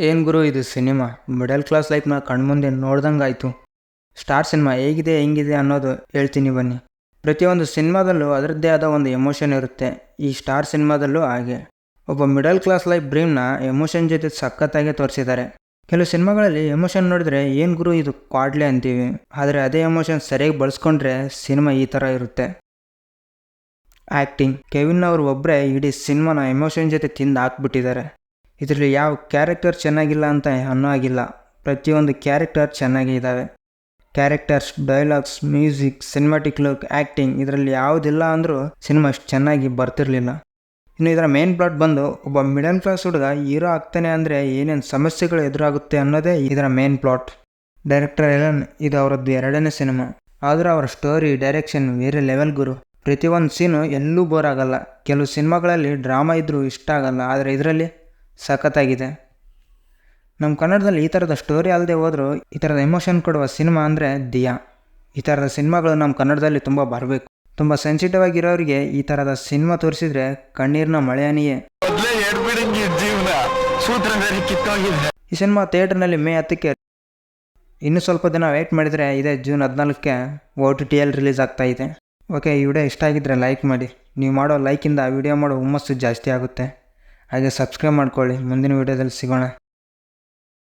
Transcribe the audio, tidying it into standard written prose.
ಏನು ಗುರು ಇದು cinema middle class ಲೈಫ್ನ ಕಣ್ಮುಂದೆ ನೋಡ್ದಂಗಾಯ್ತು. ಸ್ಟಾರ್ ಸಿನಿಮಾ ಹೇಗಿದೆ ಹೆಂಗಿದೆ ಅನ್ನೋದು ಹೇಳ್ತೀನಿ ಬನ್ನಿ. ಪ್ರತಿಯೊಂದು ಸಿನಿಮಾದಲ್ಲೂ ಅದರದ್ದೇ ಆದ ಒಂದು ಎಮೋಷನ್ ಇರುತ್ತೆ. ಈ ಸ್ಟಾರ್ ಸಿನಿಮಾದಲ್ಲೂ ಹಾಗೆ ಒಬ್ಬ ಮಿಡಲ್ ಕ್ಲಾಸ್ ಲೈಫ್ ಡ್ರೀಮ್ನ ಎಮೋಷನ್ ಜೊತೆ ಸಖತ್ತಾಗಿ ತೋರಿಸಿದ್ದಾರೆ. ಕೆಲವು ಸಿನಿಮಾಗಳಲ್ಲಿ ಎಮೋಷನ್ ನೋಡಿದ್ರೆ ಏನು ಗುರು ಇದು ಕ್ವಾಡ್ಲೆ ಅಂತೀವಿ, ಆದರೆ ಅದೇ ಎಮೋಷನ್ ಸರಿಯಾಗಿ ಬಳಸ್ಕೊಂಡ್ರೆ ಸಿನಿಮಾ ಈ ಥರ ಇರುತ್ತೆ. ಆ್ಯಕ್ಟಿಂಗ್ ಕೆವಿನ್ ಅವರು ಒಬ್ಬರೇ ಇಡೀ ಸಿನಿಮಾನ ಎಮೋಷನ್ ಜೊತೆ ತಿಂದು ಹಾಕ್ಬಿಟ್ಟಿದ್ದಾರೆ. ಇದರಲ್ಲಿ ಯಾವ ಕ್ಯಾರೆಕ್ಟರ್ ಚೆನ್ನಾಗಿಲ್ಲ ಅಂತ ಅನ್ನೋ ಆಗಿಲ್ಲ, ಪ್ರತಿಯೊಂದು ಕ್ಯಾರೆಕ್ಟರ್ ಚೆನ್ನಾಗೇ ಇದ್ದಾವೆ. Characters, dialogues, music, cinematic look, acting ಇದರಲ್ಲಿ ಯಾವುದಿಲ್ಲ ಅಂದರೂ ಸಿನಿಮಾ ಅಷ್ಟು ಚೆನ್ನಾಗಿ ಬರ್ತಿರ್ಲಿಲ್ಲ. ಇನ್ನು ಇದರ ಮೇನ್ ಪ್ಲಾಟ್ ಬಂದು ಒಬ್ಬ ಮಿಡಲ್ ಕ್ಲಾಸ್ ಹುಡುಗ ಹೀರೋ ಆಗ್ತಾನೆ ಅಂದರೆ ಏನೇನು ಸಮಸ್ಯೆಗಳು ಎದುರಾಗುತ್ತೆ ಅನ್ನೋದೇ ಇದರ ಮೇನ್ ಪ್ಲಾಟ್. ಡೈರೆಕ್ಟರ್ ಎಲನ್ ಇದು ಅವರದ್ದು 2ನೇ ಸಿನಿಮಾ, ಆದರೂ ಅವರ ಸ್ಟೋರಿ, ಡೈರೆಕ್ಷನ್ ಬೇರೆ ಲೆವೆಲ್ ಗುರು. ಪ್ರತಿಯೊಂದು ಸೀನು ಎಲ್ಲೂ ಬೋರ್ ಆಗಲ್ಲ. ಕೆಲವು ಸಿನಿಮಾಗಳಲ್ಲಿ ಡ್ರಾಮಾ ಇದ್ದರೂ ಇಷ್ಟ ಆಗಲ್ಲ, ಆದರೆ ಇದರಲ್ಲಿ ಸಖತ್ತಾಗಿದೆ. ನಮ್ಮ ಕನ್ನಡದಲ್ಲಿ ಈ ಥರದ ಸ್ಟೋರಿ ಅಲ್ಲದೆ ಹೋದರೂ ಈ ಥರದ ಎಮೋಷನ್ ಕೊಡುವ ಸಿನಿಮಾ ಅಂದರೆ ದಿಯಾ. ಈ ಥರದ ಸಿನಿಮಾಗಳು ನಮ್ಮ ಕನ್ನಡದಲ್ಲಿ ತುಂಬ ಬರಬೇಕು. ತುಂಬ ಸೆನ್ಸಿಟಿವ್ ಆಗಿರೋರಿಗೆ ಈ ಥರದ ಸಿನಿಮಾ ತೋರಿಸಿದ್ರೆ ಕಣ್ಣೀರಿನ ಮಳೆಯನಿಯೇ. ಈ ಸಿನಿಮಾ ಥಿಯೇಟರ್ನಲ್ಲಿ ಮೇ 10ಕ್ಕೆ, ಇನ್ನೂ ಸ್ವಲ್ಪ ದಿನ ವೆಯ್ಟ್ ಮಾಡಿದರೆ ಇದೇ ಜೂನ್ 14ಕ್ಕೆ OTTಯಲ್ಲಿ ರಿಲೀಸ್ ಆಗ್ತಾ ಇದೆ. ಓಕೆ, ಈ ವಿಡಿಯೋ ಇಷ್ಟ ಆಗಿದ್ದರೆ ಲೈಕ್ ಮಾಡಿ. ನೀವು ಮಾಡೋ ಲೈಕಿಂದ ವಿಡಿಯೋ ಮಾಡೋ ಹುಮ್ಮಸ್ಸು ಜಾಸ್ತಿ ಆಗುತ್ತೆ. ಹಾಗೆ ಸಬ್ಸ್ಕ್ರೈಬ್ ಮಾಡ್ಕೊಳ್ಳಿ. ಮುಂದಿನ ವಿಡಿಯೋದಲ್ಲಿ ಸಿಗೋಣ.